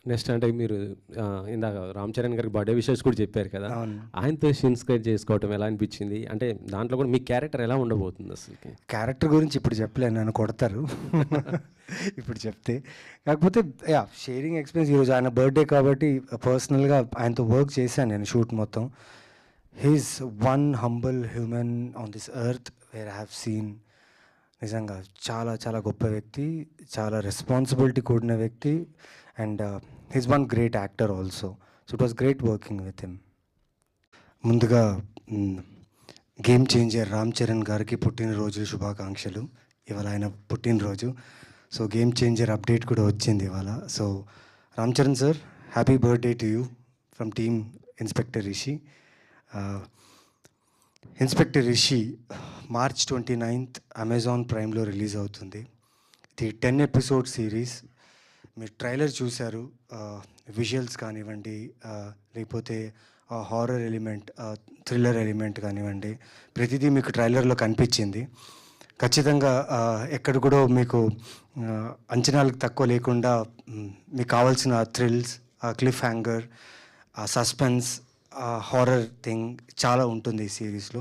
Next అంటే మీరు ఇందాక రామ్ చరణ్ గారికి బర్త్డే విషెస్ కూడా చెప్పారు కదా! అవును. ఆయనతో సీన్స్‌క్రైబ్ చేసుకోవటం ఎలా అనిపించింది? అంటే దాంట్లో కూడా మీ క్యారెక్టర్ ఎలా ఉండబోతుంది అసలకి? క్యారెక్టర్ గురించి ఇప్పుడు చెప్పలేను, నన్ను కొడతారు ఇప్పుడు చెప్తే. కాకపోతే యాహ్! షేరింగ్ ఎక్స్‌పీరియన్స్ ఈరోజు ఆయన బర్త్‌డే కాబట్టి పర్సనల్‌గా ఆయనతో వర్క్ చేశాను నేను షూట్ మొత్తం. He is one humble human on this earth where I have seen. నిజంగా చాలా చాలా గొప్ప వ్యక్తి, చాలా రెస్పాన్సిబిలిటీ కూడిన వ్యక్తి and he is one great actor also. So it was great working with him. ముందుగా గేమ్ చేంజర్ రామ్ చరణ్ గారికి పుట్టినరోజు శుభాకాంక్షలు. ఇవాళ ఆయన పుట్టినరోజు. సో గేమ్ చేంజర్ అప్డేట్ కూడా వచ్చింది ఇవాళ. So Ram Charan sir, happy birthday to you from team inspector Rishi. Inspector Rishi March 29th Amazon ప్రైమ్లో రిలీజ్ అవుతుంది. ఇది 10 ఎపిసోడ్ సిరీస్. మీరు ట్రైలర్ చూశారు. విజువల్స్ కానివ్వండి, లేకపోతే హారర్ ఎలిమెంట్, థ్రిల్లర్ ఎలిమెంట్ కానివ్వండి, ప్రతిదీ మీకు ట్రైలర్లో కనిపించింది. ఖచ్చితంగా ఎక్కడ కూడా మీకు అంచనాలకు తక్కువ లేకుండా మీకు కావాల్సిన thrills, cliff hanger, suspense, horror thing చాలా ఉంటుంది ఈ సిరీస్లో.